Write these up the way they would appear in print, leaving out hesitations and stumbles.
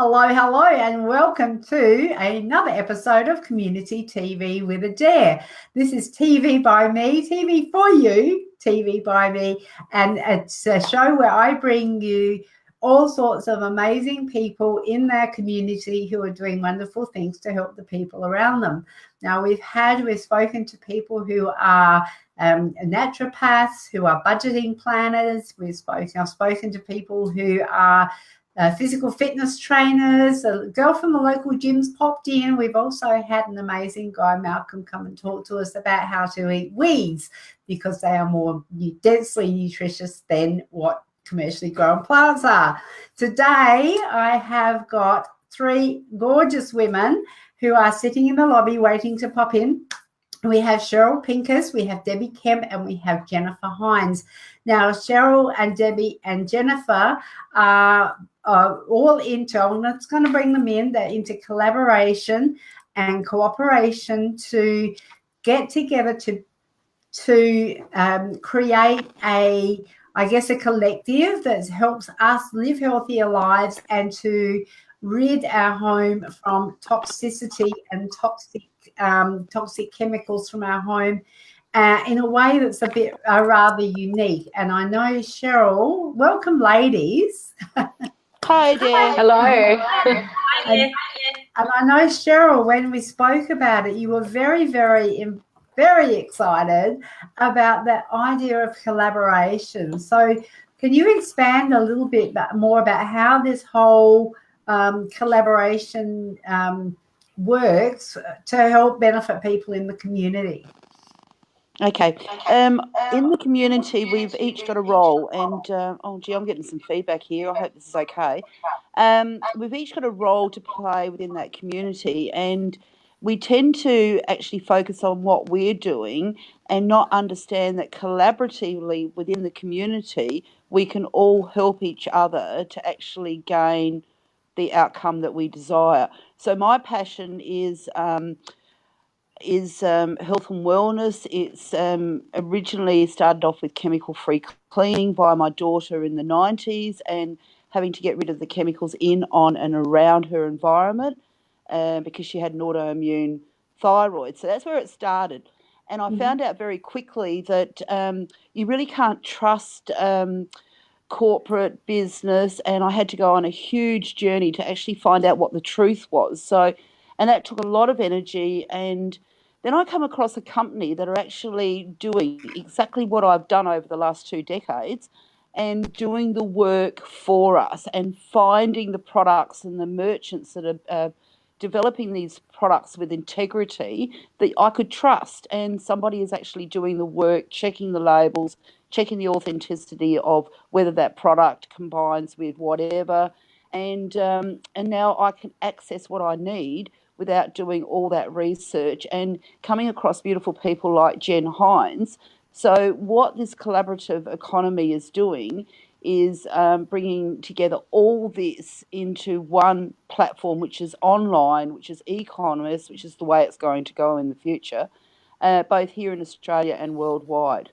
Hello, hello, and welcome to another episode of Community TV with Adaire. This is TV by me, TV for you, TV by me, and it's a show where I bring you all sorts of amazing people in their community who are doing wonderful things to help the people around them. Now, we've spoken to people who are naturopaths, who are budgeting planners. I've spoken to people who are physical fitness trainers. A girl from the local gyms popped in. We've also had an amazing guy, Malcolm, come and talk to us about how to eat weeds because they are more densely nutritious than what commercially grown plants are. Today, I have got three gorgeous women who are sitting in the lobby waiting to pop in. We have Cheryle Pinkess, we have Debbi Kemp, and we have Jennifer Hinds. Now, Cheryle and Debbi and Jennifer are all into, I'm not going to bring them in, they're into collaboration and cooperation to get together to create a collective that helps us live healthier lives and to rid our home from toxicity and toxic chemicals from our home in a way that's a bit rather unique. And I know Cheryle, welcome ladies. Hi there. Hello. And I know, Cheryle, when we spoke about it, you were very, very, very excited about that idea of collaboration. So can you expand a little bit more about how this whole collaboration works to help benefit people in the community? Okay. In the community, we've each got a role, and I'm getting some feedback here. I hope this is okay. We've each got a role to play within that community, and we tend to actually focus on what we're doing and not understand that collaboratively within the community, we can all help each other to actually gain the outcome that we desire. So my passion is health and wellness. It's originally started off with chemical-free cleaning by my daughter in the 90s and having to get rid of the chemicals in, on and around her environment because she had an autoimmune thyroid. So that's where it started. And I found out very quickly that you really can't trust corporate business, and I had to go on a huge journey to actually find out what the truth was. So, and that took a lot of energy, and then I come across a company that are actually doing exactly what I've done over the last 2 decades and doing the work for us and finding the products and the merchants that are developing these products with integrity that I could trust, and somebody is actually doing the work, checking the labels, checking the authenticity of whether that product combines with whatever, and now I can access what I need without doing all that research and coming across beautiful people like Jen Hinds. So what this collaborative economy is doing is bringing together all this into one platform, which is online, which is e-commerce, which is the way it's going to go in the future, both here in Australia and worldwide.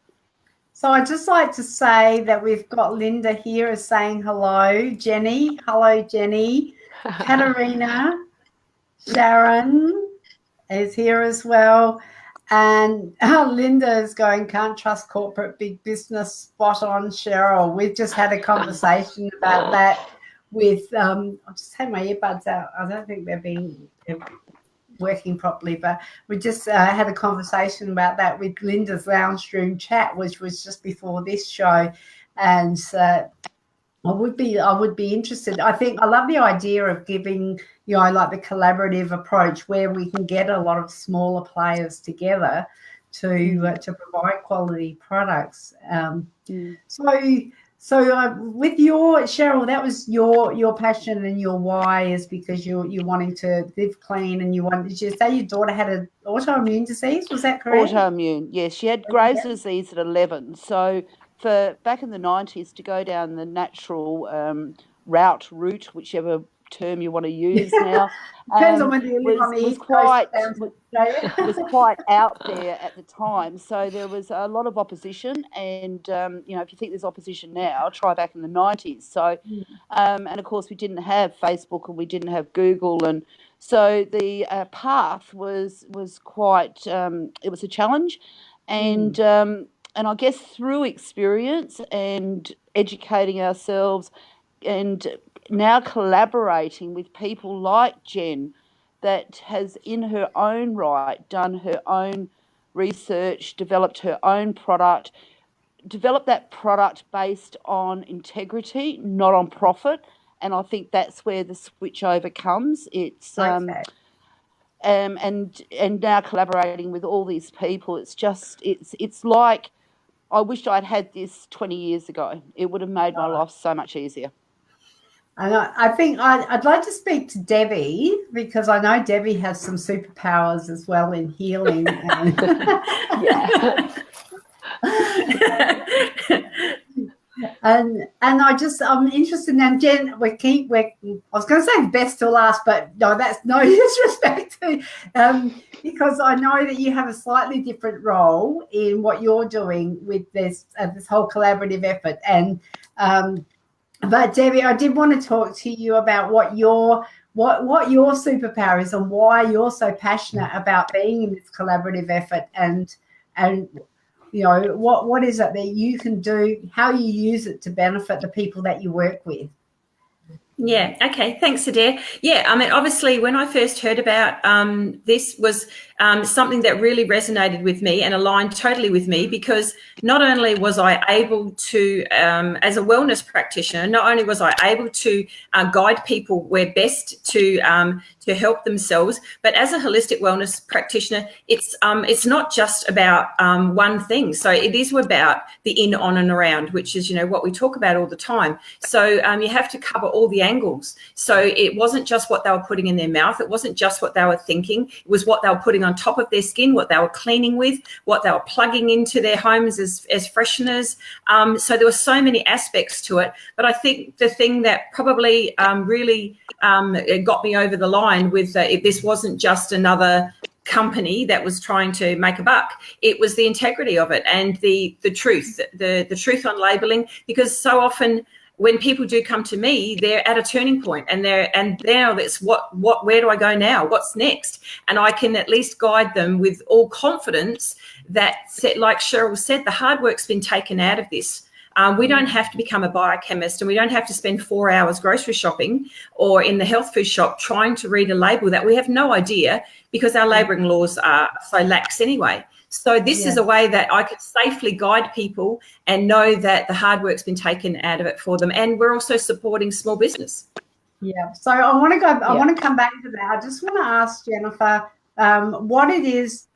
So I'd just like to say that we've got Linda here as saying hello. Hello, Jenny. Katarina, Sharon is here as well. And Linda is going, can't trust corporate big business, spot on, Cheryle. We've just had a conversation about that with, I've just had my earbuds out. I don't think they're working properly, but we just had a conversation about that with Linda's Lounge Room Chat, which was just before this show. And I would be interested. I think I love the idea of giving, like the collaborative approach where we can get a lot of smaller players together to provide quality products. So with your, Cheryle, that was your passion and your why is because you're wanting to live clean and did you say your daughter had an autoimmune disease? Was that correct? Autoimmune, yes. She had Graves' disease at 11. So for back in the 90s, to go down the natural route, whichever term you want to use now. Depends on whether you live on the East Coast or down to Australia. was quite out there at the time. So there was a lot of opposition, and if you think there's opposition now, try back in the 90s. So, and of course we didn't have Facebook and we didn't have Google, and so the path was quite. It was a challenge, and I guess through experience and educating ourselves, and now collaborating with people like Jen, that has in her own right done her own research, developed her own product, developed that product based on integrity, not on profit. And I think that's where the switch over comes. It's Okay. And now collaborating with all these people, it's like I wished I'd had this 20 years ago. It would have made my life so much easier. And I think I'd like to speak to Debbi, because I know Debbi has some superpowers as well in healing. And I'm interested now, Jen. I was going to say best till last, but no, that's no disrespect to, because I know that you have a slightly different role in what you're doing with this whole collaborative effort. And but Debbi, I did want to talk to you about what your superpower is and why you're so passionate about being in this collaborative effort, and what is it that you can do, how you use it to benefit the people that you work with. Yeah. Okay. Thanks, Adaire. Yeah. I mean, obviously, when I first heard about this was something that really resonated with me and aligned totally with me, because not only was I able to, as a wellness practitioner, not only was I able to guide people where best to help themselves, but as a holistic wellness practitioner, it's not just about one thing. So it is about the in, on, and around, which is what we talk about all the time. So you have to cover all the angles. So it wasn't just what they were putting in their mouth. It wasn't just what they were thinking. It was what they were putting on top of their skin, what they were cleaning with, what they were plugging into their homes as fresheners. So there were so many aspects to it. But I think the thing that probably really got me over the line with this wasn't just another company that was trying to make a buck. It was the integrity of it and the truth, the truth on labeling, because so often when people do come to me, they're at a turning point, and now it's where do I go now? What's next? And I can at least guide them with all confidence that, like Cheryle said, the hard work's been taken out of this. We don't have to become a biochemist, and we don't have to spend 4 hours grocery shopping or in the health food shop trying to read a label that we have no idea, because our labelling laws are so lax anyway. So this is a way that I could safely guide people and know that the hard work's been taken out of it for them. And we're also supporting small business. Yeah. So I want to come back to that. I just want to ask Jennifer what it is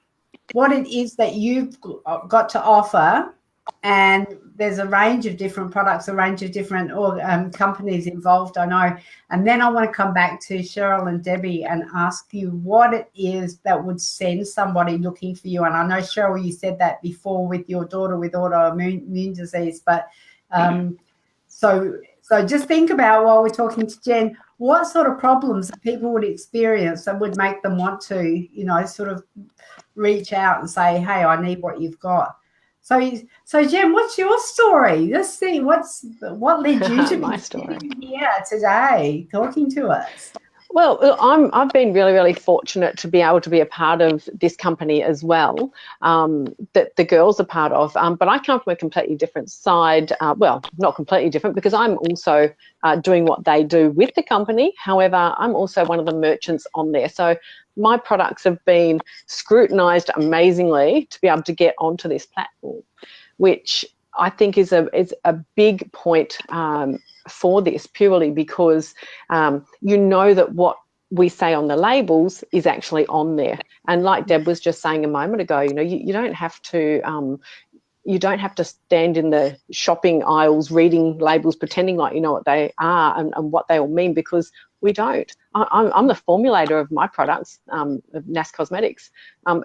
that you've got to offer. And there's a range of different products, a range of different companies involved, I know. And then I want to come back to Cheryle and Debbi and ask you what it is that would send somebody looking for you. And I know, Cheryle, you said that before with your daughter with autoimmune disease. But so just think about, while we're talking to Jen, what sort of problems that people would experience that would make them want to, sort of reach out and say, hey, I need what you've got. So Jen, what's your story? Let's see, what led you to my be story here today talking to us? Well, I've been really, really fortunate to be able to be a part of this company as well, that the girls are part of. But I come from a completely different side. Well, not completely different, because I'm also doing what they do with the company. However, I'm also one of the merchants on there. So my products have been scrutinised amazingly to be able to get onto this platform, which I think is a big point for this, purely because that what we say on the labels is actually on there. And like Deb was just saying a moment ago, you don't have to stand in the shopping aisles reading labels, pretending like you know what they are and what they all mean, because we don't. I'm the formulator of my products, of NAS Cosmetics, and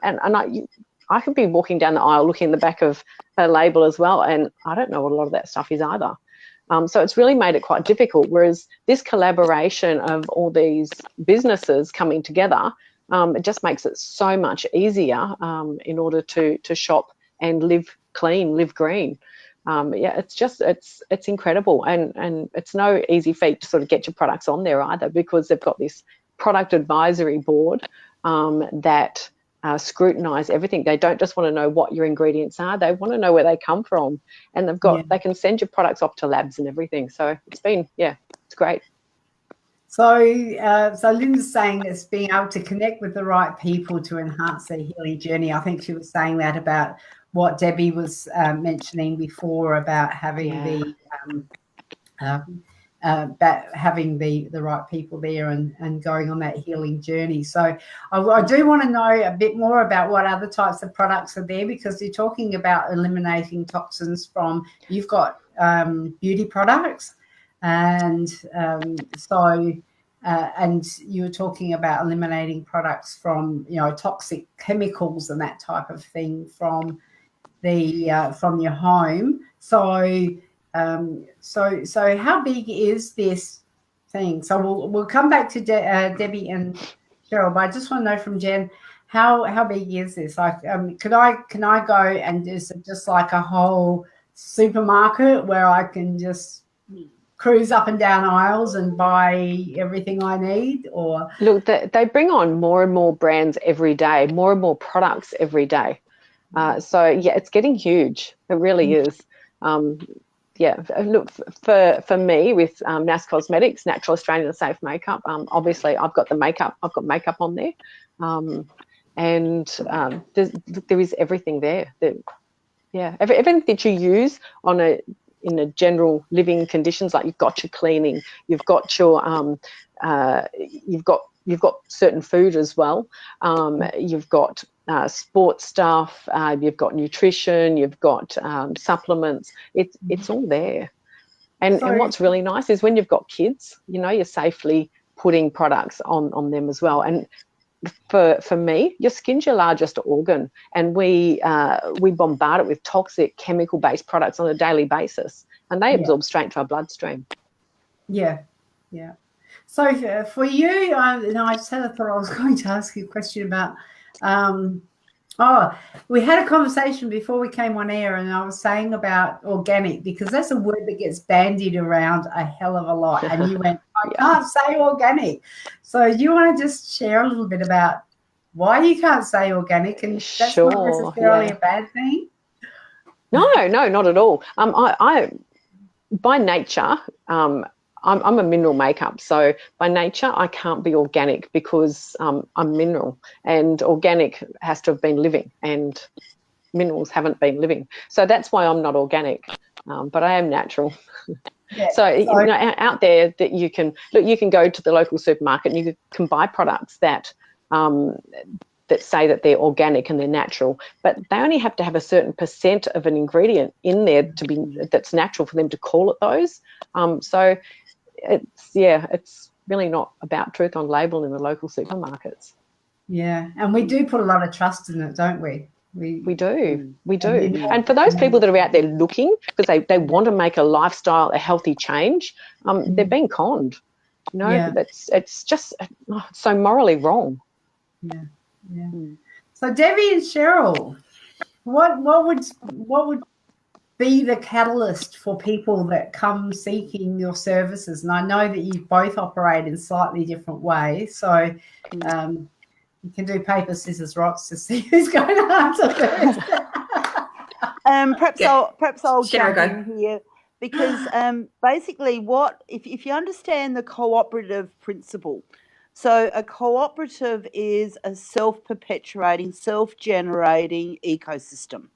I could be walking down the aisle looking in the back of a label as well, and I don't know what a lot of that stuff is either. So it's really made it quite difficult, whereas this collaboration of all these businesses coming together, it just makes it so much easier in order to shop and live clean, live green. It's incredible, and it's no easy feat to sort of get your products on there either, because they've got this product advisory board that scrutinise everything. They don't just want to know what your ingredients are; they want to know where they come from, and they can send your products off to labs and everything. So it's great. So Linda's saying it's being able to connect with the right people to enhance their healing journey. I think she was saying that about what Debbi was mentioning before about having the right people there and going on that healing journey. So I do want to know a bit more about what other types of products are there, because you're talking about eliminating toxins from, you've got beauty products, and and you were talking about eliminating products from, toxic chemicals and that type of thing from your home. So how big is this thing? So we'll come back to Debbi and Cheryle, but I just want to know from Jen, how big is this? Like, can I go and is it just like a whole supermarket where I can just cruise up and down aisles and buy everything I need? Or look, they bring on more and more brands every day, more and more products every day. It's getting huge. It really is. Look, for me with NAS Cosmetics, Natural Australian Safe Makeup, obviously I've got makeup on there, and there is everything there. Everything that you use in a general living conditions, like you've got your cleaning, you've got your you've got certain food as well, you've got sports stuff, you've got nutrition, you've got supplements. It's all there. And what's really nice is when you've got kids, you're safely putting products on them as well. And for me, your skin's your largest organ, and we bombard it with toxic chemical-based products on a daily basis, and they absorb straight into our bloodstream. Yeah. So for you, I just had a thought. I was going to ask you a question about. We had a conversation before we came on air, and I was saying about organic, because that's a word that gets bandied around a hell of a lot. And you went, I can't say organic. So do you want to just share a little bit about why you can't say organic? And that's not necessarily a bad thing. No, not at all. I by nature, I'm a mineral makeup, so by nature I can't be organic because I'm mineral, and organic has to have been living, and minerals haven't been living. So that's why I'm not organic, but I am natural. So out there that you can go to the local supermarket and you can buy products that say that they're organic and they're natural, but they only have to have a certain % of an ingredient in there that's natural for them to call it those. So it's really not about truth on label in the local supermarkets. Yeah, and we do put a lot of trust in it, don't we? We do. And for those people that are out there looking, because they want to make a lifestyle, a healthy change, they're being conned. It's just so morally wrong. Yeah. So Debbi and Cheryle, what would be the catalyst for people that come seeking your services? And I know that you both operate in slightly different ways, so you can do paper, scissors, rocks to see who's going to answer first. Perhaps I'll jump in here, because basically if you understand the cooperative principle. So a cooperative is a self-perpetuating, self-generating ecosystem.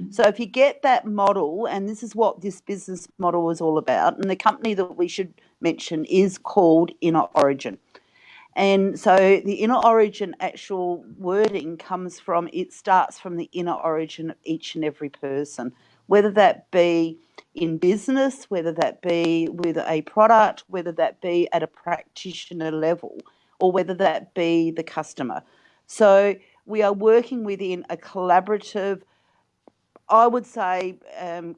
So if you get that model, and this is what this business model is all about, and the company that we should mention is called Inner Origin. And so the Inner Origin actual wording starts from the inner origin of each and every person, whether that be in business, whether that be with a product, whether that be at a practitioner level, or whether that be the customer. So we are working within a collaborative, I would say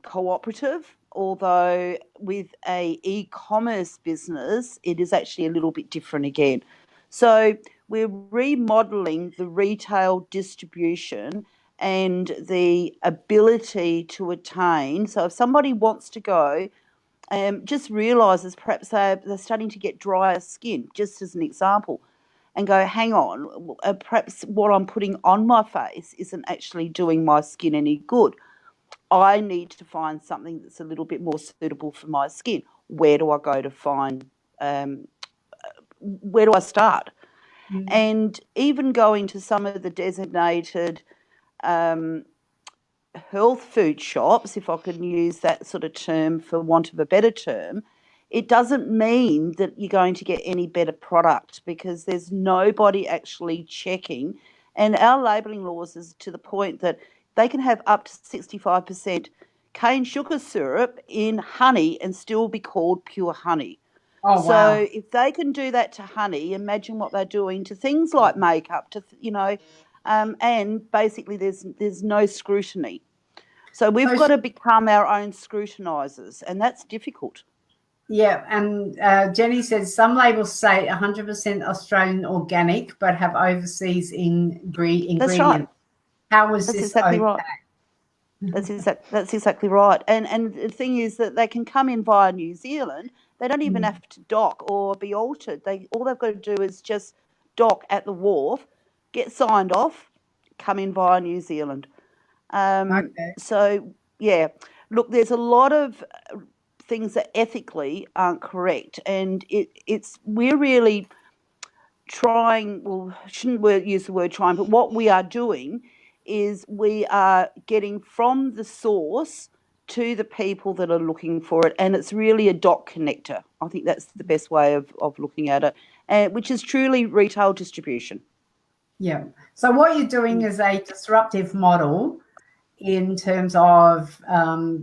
cooperative although with a e-commerce business, it is actually a little bit different again. So we're remodeling the retail distribution and the ability to attain. So if somebody wants to go, just realises perhaps they're starting to get drier skin, just as an example, and go, hang on, perhaps what I'm putting on my face isn't actually doing my skin any good. I need to find something that's a little bit more suitable for my skin. Where do I go to find, where do I start? Mm. And even going to some of the designated health food shops, if I can use that sort of term for want of a better term, it doesn't mean that you're going to get any better product, because there's nobody actually checking. And our labelling laws is to the point that they can have up to 65% cane sugar syrup in honey and still be called pure honey. Oh, so wow. if they can do that to honey, imagine what they're doing to things like makeup, to and basically there's no scrutiny. So we've got to become our own scrutinisers, and that's difficult. Yeah, and Jenny says some labels say 100% Australian organic, but have overseas ingredients. That's right. How was That's this exactly okay? Right. That's exactly right. And the thing is that they can come in via New Zealand. They don't even have to dock or be altered. All they've got to do is just dock at the wharf, get signed off, come in via New Zealand. Okay. So, yeah, look, there's a lot of things that ethically aren't correct, and we're really trying, well, shouldn't we use the word trying, but what we are doing is we are getting from the source to the people that are looking for it, and it's really a dot connector. I think that's the best way of looking at it, which is truly retail distribution. Yeah. So what you're doing is a disruptive model in terms of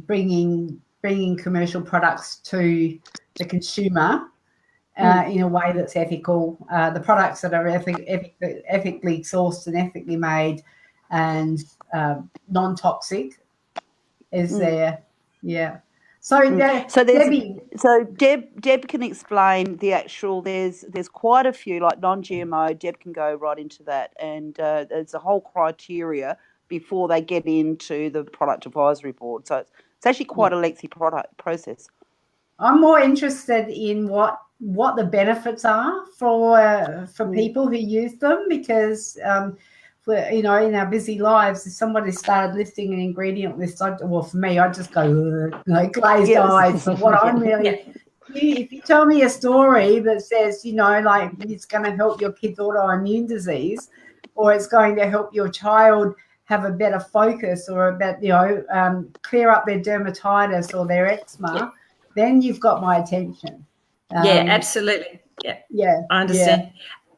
bringing commercial products to the consumer in a way that's ethical. The products that are ethically sourced and ethically made and non-toxic is there. Yeah. So Debbie. So Deb can explain the actual. There's quite a few, like non-GMO. Deb can go right into that, and there's a whole criteria before they get into the product advisory board. So it's actually quite a lengthy process. I'm more interested in what the benefits are for people who use them, because in our busy lives, if somebody started listing an ingredient list, for me, I'd just go glazed eyes. But what I'm really, if you tell me a story that says, like it's going to help your kid's autoimmune disease, or it's going to help your child have a better focus, or about clear up their dermatitis or their eczema, then you've got my attention. Yeah, absolutely. Yeah, I understand.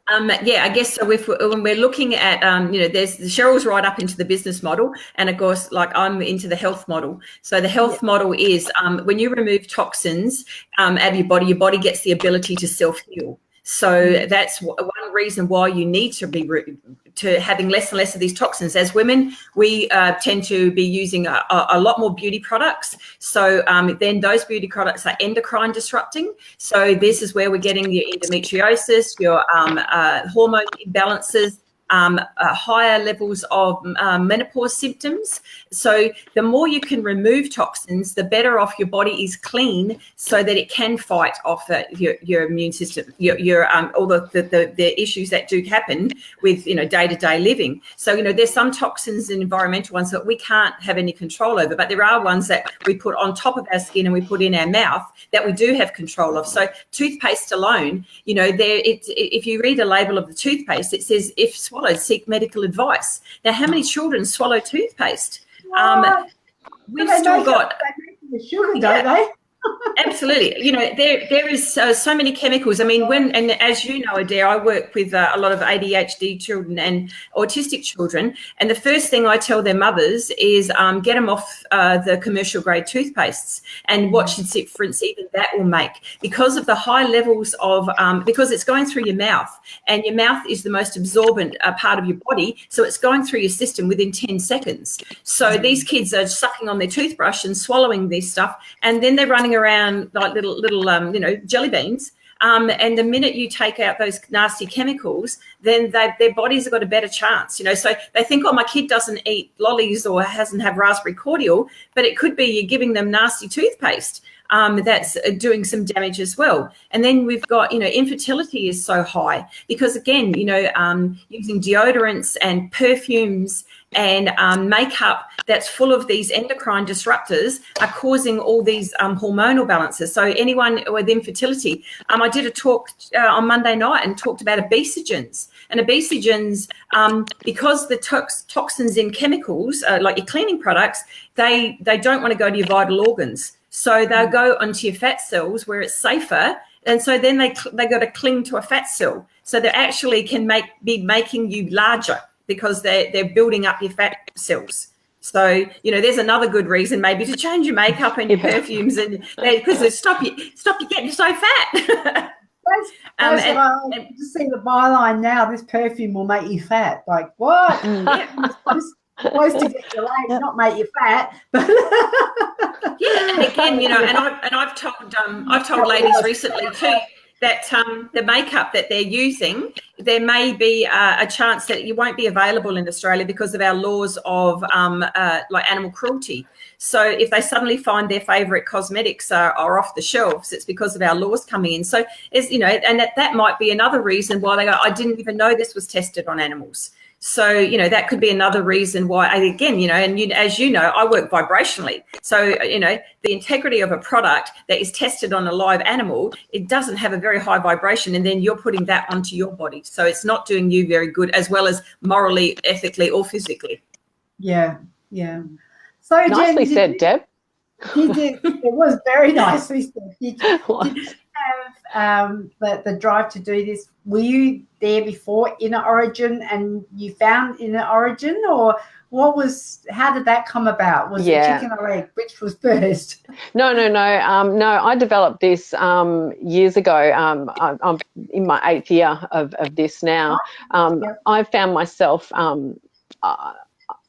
I guess so. When we're looking at, there's Cheryl's right up into the business model, and of course, like I'm into the health model. So the health model is when you remove toxins out of your body gets the ability to self-heal. So that's one reason why you need to be having less and less of these toxins. As women, we tend to be using a lot more beauty products. So then those beauty products are endocrine disrupting. So this is where we're getting your endometriosis, your hormone imbalances, higher levels of menopause symptoms. So the more you can remove toxins, the better off your body is clean, so that it can fight off your immune system, your all the issues that do happen with day-to-day living. So there's some toxins and environmental ones that we can't have any control over, but there are ones that we put on top of our skin and we put in our mouth that we do have control of. So toothpaste alone, if you read the label of the toothpaste, it says if swallowed, seek medical advice. Now, how many children swallow toothpaste? We've still got the sugar, don't they? Absolutely. You know, there is so many chemicals. I mean, and as you know, Adaire, I work with a lot of ADHD children and autistic children. And the first thing I tell their mothers is get them off the commercial grade toothpastes and watch the difference even that will make, because of the high levels of, because it's going through your mouth, and your mouth is the most absorbent part of your body. So it's going through your system within 10 seconds. So these kids are sucking on their toothbrush and swallowing this stuff, and then they're running around like little jelly beans. And the minute you take out those nasty chemicals, then their bodies have got a better chance. So they think, oh, my kid doesn't eat lollies or doesn't have raspberry cordial, but it could be you're giving them nasty toothpaste. That's doing some damage as well. And then we've got, infertility is so high because, again, using deodorants and perfumes and makeup that's full of these endocrine disruptors are causing all these hormonal balances. So anyone with infertility, I did a talk on Monday night and talked about obesogens. And obesogens, because the toxins in chemicals, like your cleaning products, they don't want to go to your vital organs. So they'll go onto your fat cells where it's safer. And so then they got to cling to a fat cell. So they actually can be making you larger because they're building up your fat cells. So, there's another good reason maybe to change your makeup and your perfumes, and because they stop you getting so fat. I just see the byline now. This perfume will make you fat. Like what? It's supposed to get your legs, not make you fat. Yeah, and again, and I've told ladies recently too that the makeup that they're using, there may be a chance that you won't be available in Australia because of our laws of like animal cruelty. So if they suddenly find their favourite cosmetics are off the shelves, it's because of our laws coming in. So and that might be another reason why they go, I didn't even know this was tested on animals. So, that could be another reason why, again, and as you know, I work vibrationally. So, the integrity of a product that is tested on a live animal, it doesn't have a very high vibration, and then you're putting that onto your body. So it's not doing you very good, as well as morally, ethically, or physically. Yeah. So nicely said, Deb. You did. It was very nicely said. Did you have the drive to do this? Were you there before Inner Origin and you found Inner Origin, or how did that come about? Was it chicken or egg? Which was first? No. I developed this years ago. I'm in my 8th year of this now. I found myself, I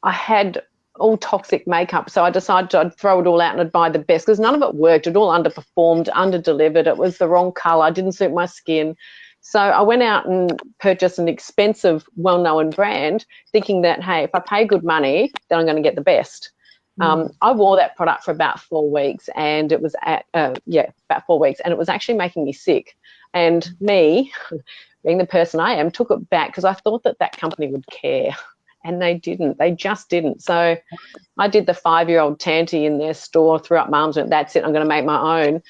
had all toxic makeup, so I decided I'd throw it all out and I'd buy the best, because none of it worked. It all underperformed, under-delivered. It was the wrong colour, didn't suit my skin. So I went out and purchased an expensive, well-known brand, thinking that, hey, if I pay good money, then I'm going to get the best. I wore that product for about 4 weeks, and it was about 4 weeks, and it was actually making me sick. And me, being the person I am, took it back because I thought that company would care. And they didn't. They just didn't. So I did the 5-year-old Tanty in their store, threw up my arms and went, that's it, I'm going to make my own.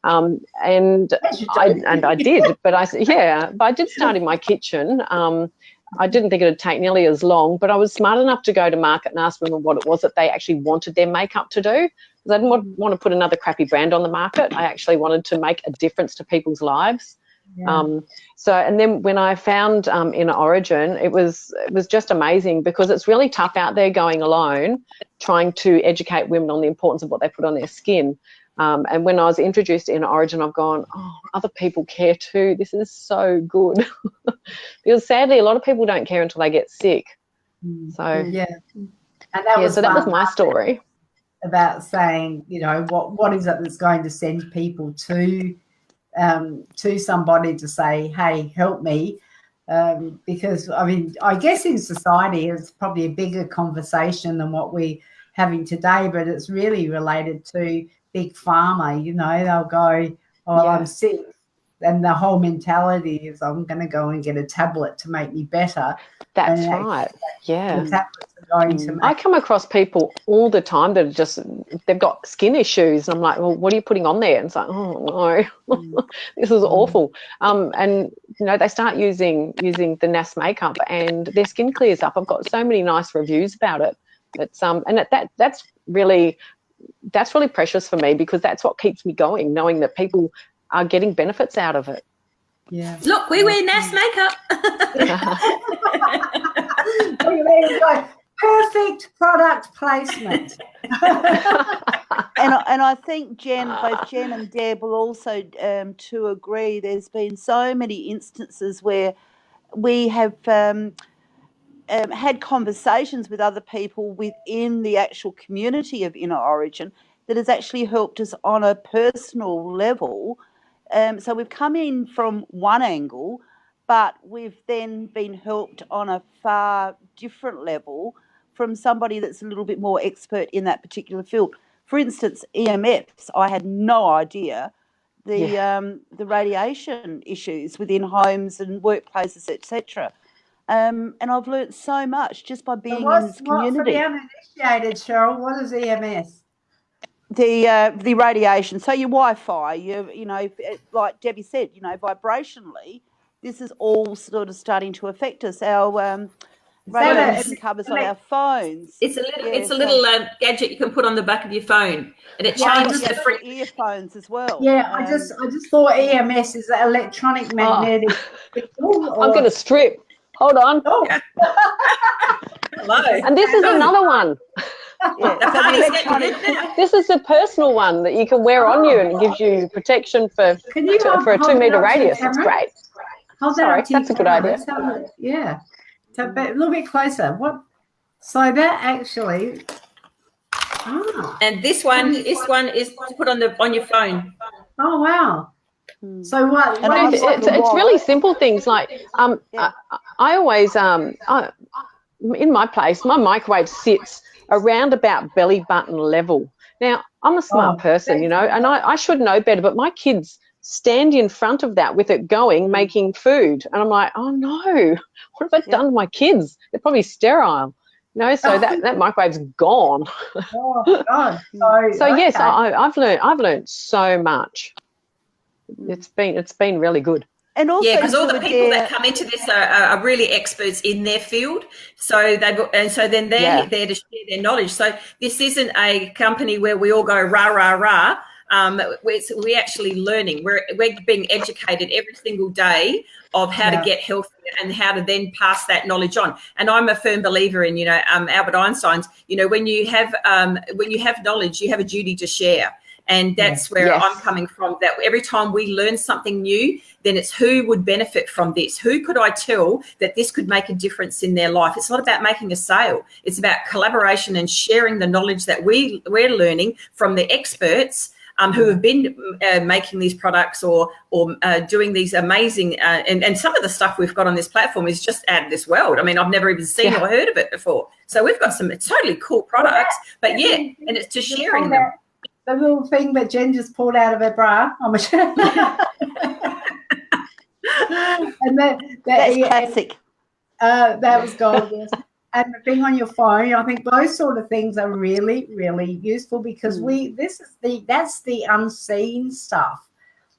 And I did. But I did start in my kitchen. I didn't think it would take nearly as long, but I was smart enough to go to market and ask women what it was that they actually wanted their makeup to do. Because I didn't want to put another crappy brand on the market. I actually wanted to make a difference to people's lives. Yeah. And then when I found Inner Origin, it was just amazing, because it's really tough out there going alone, trying to educate women on the importance of what they put on their skin. And when I was introduced to Inner Origin, I've gone, oh, other people care too. This is so good. Because sadly, a lot of people don't care until they get sick. So and that was my story about saying, what is it that's going to send people to somebody to say, hey, help me, because I guess in society it's probably a bigger conversation than what we're having today, but it's really related to big pharma. They'll go, I'm sick, and the whole mentality is, I'm going to go and get a tablet to make me better. That's right. Yeah. The tablets are going to make... I come across people all the time that are just, they've got skin issues, and I'm like, well, what are you putting on there? And it's like, oh no, this is awful. And they start using the NAS makeup, and their skin clears up. I've got so many nice reviews about it. It's and that's really that's really precious for me, because that's what keeps me going, knowing that people are getting benefits out of it. Yeah. Look, we wear NAS makeup. There you go. Perfect product placement. And I think both Jen and Deb will also to agree. There's been so many instances where we have had conversations with other people within the actual community of Inner Origin that has actually helped us on a personal level. So we've come in from one angle, but we've then been helped on a far different level from somebody that's a little bit more expert in that particular field. For instance, EMFs, I had no idea the radiation issues within homes and workplaces, etc. And I've learnt so much just by being in this community. For the uninitiated, Cheryl, what is EMS? The radiation. So your Wi-Fi, you know, like Debbie said, you know, vibrationally, this is all sort of starting to affect us. Our radiation covers on our phones. It's a little gadget you can put on the back of your phone, and it changes the earphones as well. Yeah, I just thought EMS is electronic magnetic. I'm going to strip. Hold on. Oh. Hello. And this is another one. Yeah, this is a personal one that you can wear on you, and it gives you protection for a 2-meter radius. It's great. Sorry, that's a good idea. Yeah. So, but a little bit closer. What? So that actually. And this one is to put on your phone. Oh wow! So what? It's really simple things like I always in my place, my microwave sits around about belly button level. Now I'm a smart person, you know, and I should know better, but my kids stand in front of that with it going, making food, and I'm like, oh no, what have I done to my kids? They're probably sterile. No, so that microwave's gone. Oh God! So yes, I've learned so much. It's been really good. And also, because all the people that come into this are really experts in their field. So then they're there to share their knowledge. So this isn't a company where we all go rah rah rah. We're actually learning. We're being educated every single day of how to get healthier and how to then pass that knowledge on. And I'm a firm believer in, Albert Einstein's, when you have knowledge, you have a duty to share. And that's where I'm coming from, that every time we learn something new, then it's who would benefit from this? Who could I tell that this could make a difference in their life? It's not about making a sale. It's about collaboration and sharing the knowledge that we're learning from the experts who have been making these products or doing these amazing and some of the stuff we've got on this platform is just out of this world. I mean, I've never even seen or heard of it before. So we've got some totally cool products, but and it's just sharing them. The little thing that Jen just pulled out of her bra. And that's classic. That was gorgeous. And the thing on your phone, I think those sort of things are really, really useful because that's the unseen stuff.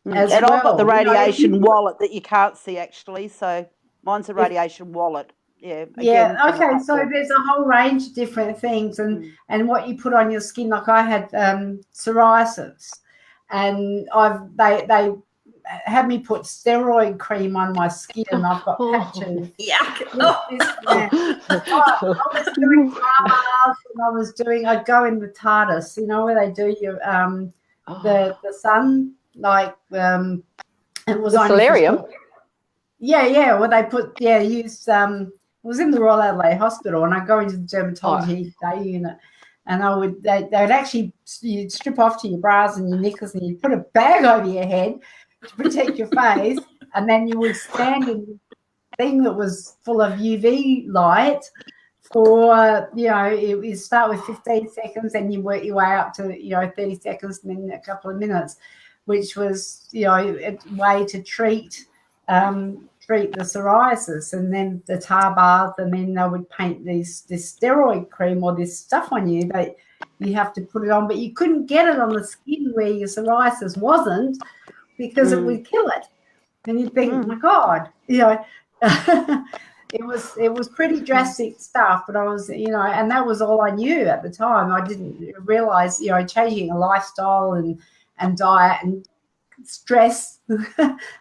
And I've got the radiation wallet that you can't see actually. So mine's a radiation wallet. Yeah. Okay. So there's a whole range of different things, and what you put on your skin. Like I had psoriasis, and they had me put steroid cream on my skin, and I've got patches. I'd go in the TARDIS, where they do your the sun, like it was the solarium. Yeah. Well, they used it was in the Royal Adelaide Hospital, and I go into the dermatology day unit, and they'd actually, you'd strip off to your bras and your knickers, and you'd put a bag over your head to protect your face, and then you would stand in a thing that was full of UV light for, you start with 15 seconds, and you work your way up to, 30 seconds, and then a couple of minutes, which was, a way to treat the psoriasis, and then the tar bath, and then they would paint this steroid cream or this stuff on you that you have to put it on, but you couldn't get it on the skin where your psoriasis wasn't because it would kill it. And you'd think, oh my God, it was pretty drastic stuff, but I was, and that was all I knew at the time. I didn't realize, changing a lifestyle and diet and stress,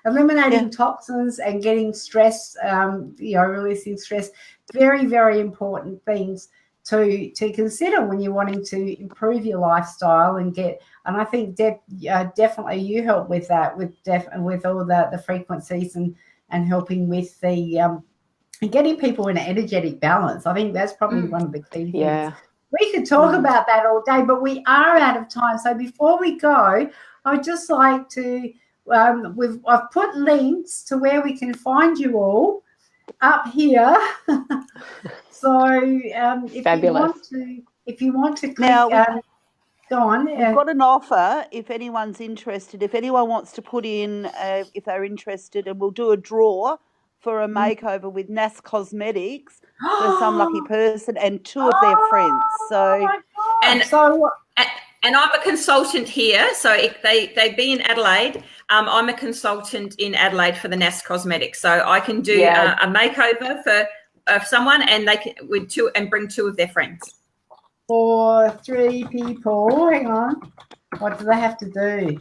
eliminating toxins and getting stress, releasing stress, very, very important things to consider when you're wanting to improve your lifestyle and I think definitely you help with that, with all the frequencies and helping with the getting people in an energetic balance. I think that's probably one of the key things. Yeah. We could talk about that all day, but we are out of time. So before we go, I would just like to, I've put links to where we can find you all up here. So if you want to click, now go on. We've got an offer if anyone's interested. If anyone wants to put in, if they're interested, and we'll do a draw for a makeover with NAS Cosmetics for some lucky person and 2 of their friends. So, and I'm a consultant here. So if they be in Adelaide, I'm a consultant in Adelaide for the NAS Cosmetics. So I can do a makeover for someone, and they can bring 2 of their friends. For 3 people. Hang on. What do they have to do?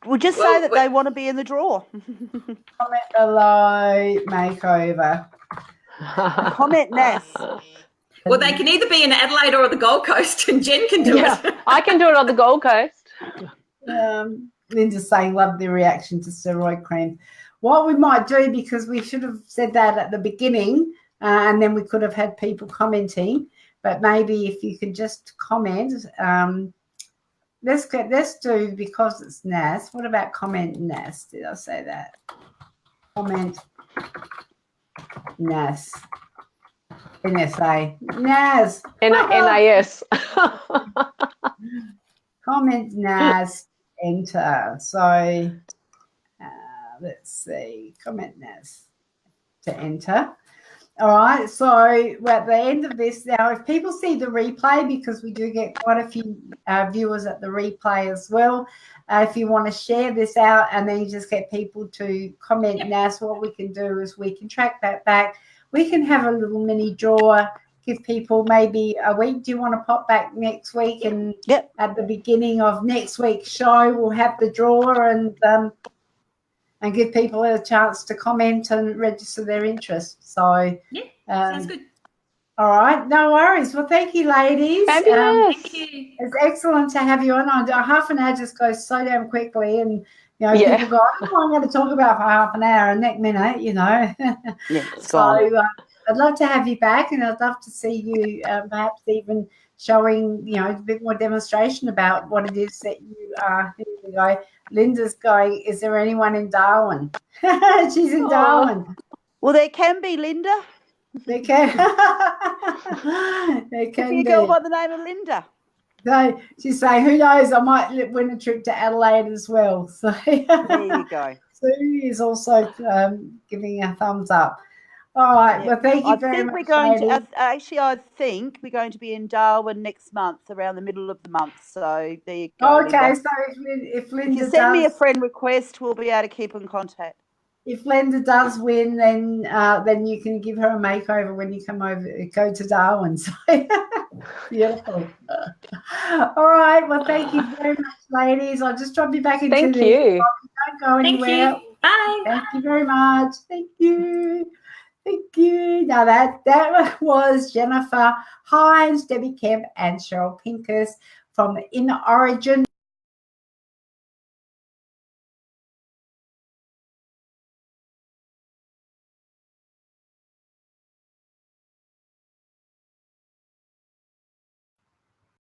We'll just say that they want to be in the draw. Comment below makeover. Comment NAS. Well, they can either be in Adelaide or the Gold Coast, and Jen can do it. I can do it on the Gold Coast. Linda's saying, love the reaction to steroid cream. What we might do, because we should have said that at the beginning, and then we could have had people commenting, but maybe if you could just comment, let's do, because it's NAS. What about comment NAS? Did I say that? Comment NAS. NSA. NAS. NAS. Comment NAS. Enter. So let's see. Comment NAS to enter. All right, so we're at the end of this now. If people see the replay, because we do get quite a few viewers at the replay as well, if you want to share this out and then you just get people to comment NAS, what we can do is we can track that back. We can have a little mini draw, give people maybe a week. Do you want to pop back next week? And at the beginning of next week's show, we'll have the draw and give people a chance to comment and register their interest. So sounds good. All right, no worries. Well, thank you, ladies. Thank you. It's excellent to have you on. Half an hour just goes so damn quickly, and people go, I don't know what I'm going to talk about for half an hour, and next minute, So I'd love to have you back, and I'd love to see you perhaps even showing, a bit more demonstration about what it is that you are. Here we go. Linda's going, is there anyone in Darwin? She's in Darwin. Well, there can be, Linda. There can. There can be a girl by the name of Linda. So she's saying, who knows, I might win a trip to Adelaide as well. So there you go. Sue is also giving a thumbs up. All right. Well, thank you very much. I think we're going to be in Darwin next month, around the middle of the month. So there you go. Okay. Linda. So if Linda you send me a friend request, we'll be able to keep in contact. If Linda does win, then you can give her a makeover when you go to Darwin. So beautiful. All right. Well, thank you very much, ladies. I'll just drop you back into Thank you. Don't go anywhere. Thank you. Bye. Thank you very much. Thank you. Thank you. Now that was Jennifer Hinds, Debbi Kemp, and Cheryle Pinkess from the Inner Origin.